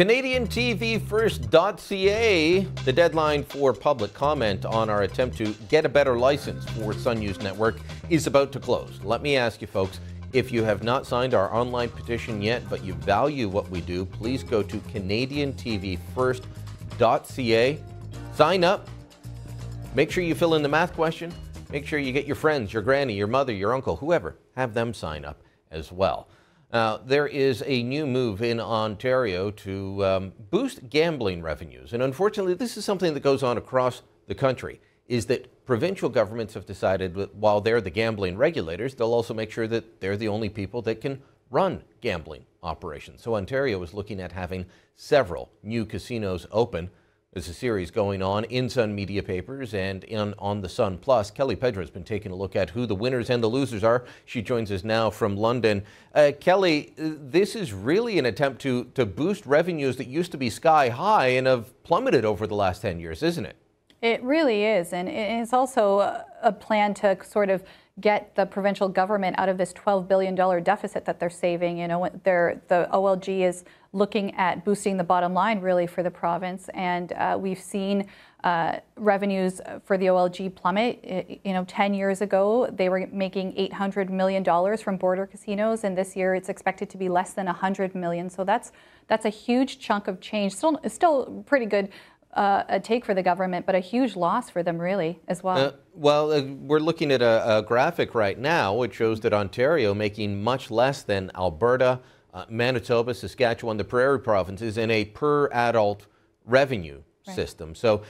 CanadianTVFirst.ca, the deadline for public comment on our attempt to get a better license for Sun News Network is about to close. Let me ask you folks, if you have not signed our online petition yet, but you value what we do, please go to CanadianTVFirst.ca, sign up, make sure you fill in the math question, make sure you get your friends, your granny, your mother, your uncle, whoever, have them sign up as well. There is a new move in Ontario to boost gambling revenues. And unfortunately, this is something that goes on across the country, is that provincial governments have decided that while they're the gambling regulators, they'll also make sure that they're the only people that can run gambling operations. So Ontario is looking at having several new casinos open. There's a series going on in Sun media papers and on the Sun Plus. Kelly Pedro has been taking a look at who the winners and the losers are. She joins us now from London. Kelly, this is really an attempt to boost revenues that used to be sky high and have plummeted over the last 10 years, isn't it? It really is, and it's also a plan to sort of get the provincial government out of this $12 billion deficit that they're saving. You know, the OLG is looking at boosting the bottom line really for the province, and we've seen revenues for the OLG plummet. You know, 10 years ago they were making $800 million from border casinos, and this year it's expected to be less than $100 million. So that's a huge chunk of change. Still pretty good. A take for the government, but a huge loss for them really as well. We're looking at a graphic right now which shows that Ontario making much less than Alberta, Manitoba, Saskatchewan, the prairie provinces in a per adult revenue system. So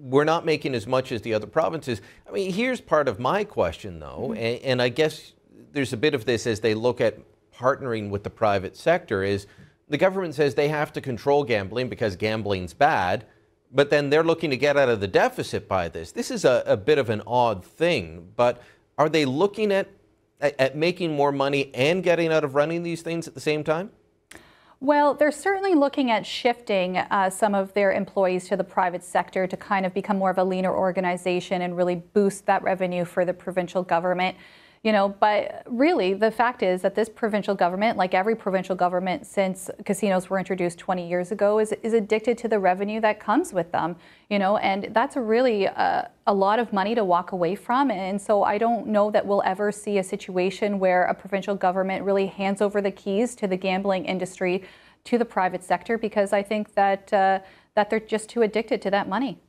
we're not making as much as the other provinces. I mean, here's part of my question though, and I guess there's a bit of this as they look at partnering with the private sector is, the government says they have to control gambling because gambling's bad, but then they're looking to get out of the deficit by this. This is a bit of an odd thing, but are they looking at making more money and getting out of running these things at the same time? Well, they're certainly looking at shifting some of their employees to the private sector to kind of become more of a leaner organization and really boost that revenue for the provincial government. You know, but really the fact is that this provincial government, like every provincial government since casinos were introduced 20 years ago, is addicted to the revenue that comes with them, you know, and that's really a lot of money to walk away from. And so I don't know that we'll ever see a situation where a provincial government really hands over the keys to the gambling industry to the private sector, because I think that they're just too addicted to that money.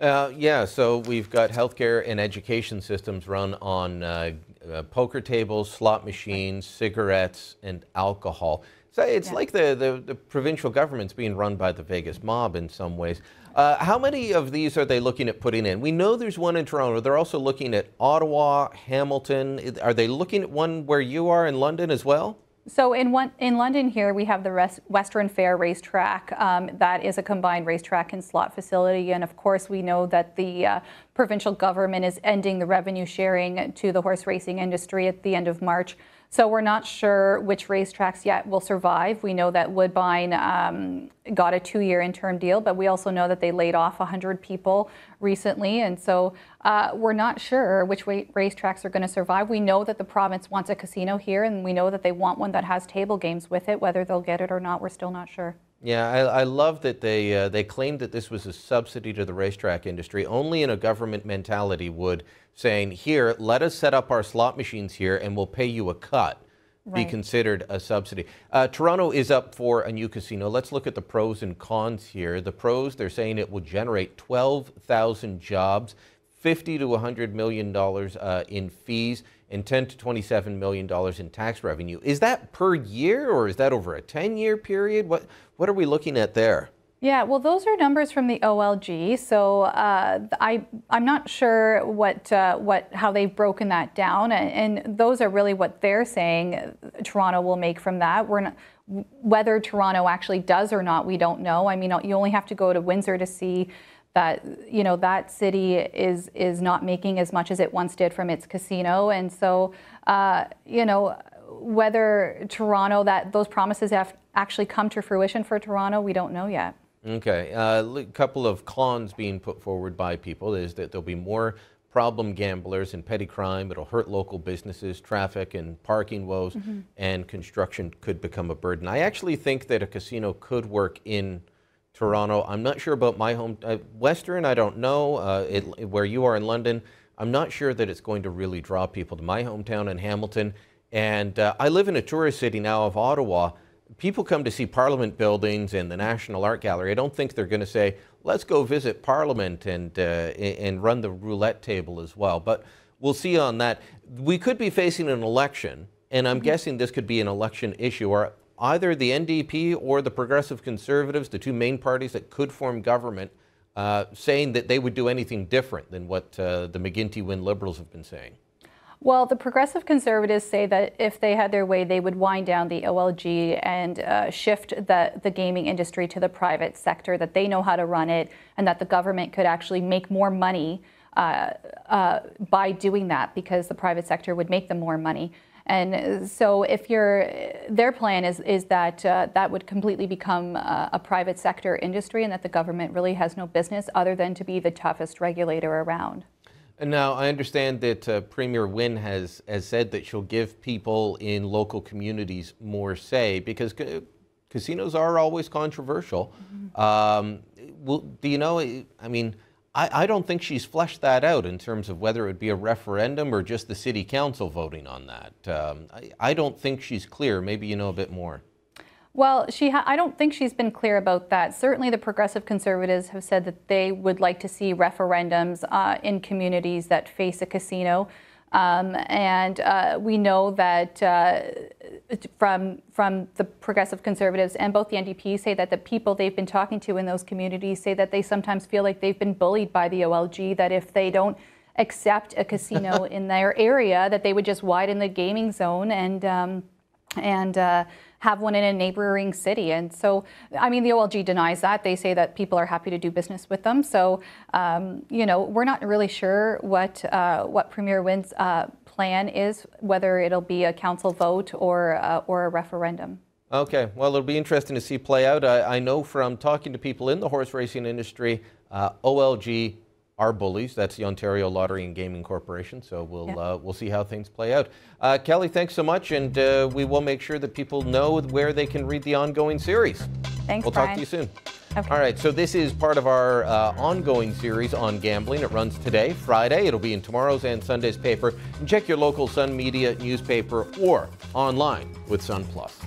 Yeah, so we've got healthcare and education systems run on poker tables, slot machines, cigarettes, and alcohol. So it's like the provincial government's being run by the Vegas mob in some ways. How many of these are they looking at putting in? We know there's one in Toronto. They're also looking at Ottawa, Hamilton. Are they looking at one where you are in London as well? So in London here, we have the Western Fair racetrack. That is a combined racetrack and slot facility. And of course, we know that the provincial government is ending the revenue sharing to the horse racing industry at the end of March. So we're not sure which racetracks yet will survive. We know that Woodbine got a 2-year interim deal, but we also know that they laid off 100 people recently. And so we're not sure which racetracks are going to survive. We know that the province wants a casino here, and we know that they want one that has table games with it. Whether they'll get it or not, we're still not sure. Yeah, I love that they claimed that this was a subsidy to the racetrack industry. Only in a government mentality would saying, here, let us set up our slot machines here and we'll pay you a cut be considered a subsidy. Toronto is up for a new casino. Let's look at the pros and cons here. The pros, they're saying it will generate 12,000 jobs, $50 to $100 million in fees, and $10 to $27 million in tax revenue. Is that per year, or is that over a 10-year period? What are we looking at there? Yeah, well, those are numbers from the OLG, so I'm not sure how they've broken that down, and those are really what they're saying Toronto will make from that. Whether Toronto actually does or not, we don't know. I mean, you only have to go to Windsor to see that, you know, that city is not making as much as it once did from its casino, and so you know, whether Toronto, that those promises have actually come to fruition for Toronto, we don't know yet. Okay, a couple of cons being put forward by people is that there'll be more problem gamblers and petty crime. It'll hurt local businesses, traffic and parking woes, and construction could become a burden. I actually think that a casino could work in Toronto. I'm not sure about my home, Western, I don't know, where you are in London. I'm not sure that it's going to really draw people to my hometown in Hamilton. And I live in a tourist city now of Ottawa. People come to see Parliament buildings and the National Art Gallery. I don't think they're going to say, let's go visit Parliament and run the roulette table as well. But we'll see on that. We could be facing an election, and I'm guessing this could be an election issue, or either the NDP or the Progressive Conservatives, the two main parties that could form government, saying that they would do anything different than what the McGuinty-Wynne Liberals have been saying. Well, the Progressive Conservatives say that if they had their way, they would wind down the OLG and shift the gaming industry to the private sector, that they know how to run it, and that the government could actually make more money by doing that, because the private sector would make them more money. And so if their plan is that that would completely become a private sector industry, and that the government really has no business other than to be the toughest regulator around. And now I understand that Premier Wynne has said that she'll give people in local communities more say, because casinos are always controversial. Do you know, I mean, I don't think she's fleshed that out in terms of whether it would be a referendum or just the city council voting on that. I don't think she's clear. Maybe you know a bit more. Well, I don't think she's been clear about that. Certainly the Progressive Conservatives have said that they would like to see referendums in communities that face a casino. We know that from the Progressive Conservatives and both the NDP say that the people they've been talking to in those communities say that they sometimes feel like they've been bullied by the OLG, that if they don't accept a casino in their area, that they would just widen the gaming zone and have one in a neighboring city. And so, I mean, the OLG denies that. They say that people are happy to do business with them. So, you know, we're not really sure what Premier Wynne's plan is, whether it'll be a council vote or a referendum. Okay, well, it'll be interesting to see play out. I know from talking to people in the horse racing industry, OLG are bullies. That's the Ontario Lottery and Gaming Corporation. So we'll see how things play out. Kelly, thanks so much, and we will make sure that people know where they can read the ongoing series. Thanks, We'll Brian. talk to you soon. Okay. All right, so this is part of our ongoing series on gambling. It runs today, Friday. It'll be in tomorrow's and Sunday's paper. And check your local Sun Media newspaper or online with Sun Plus.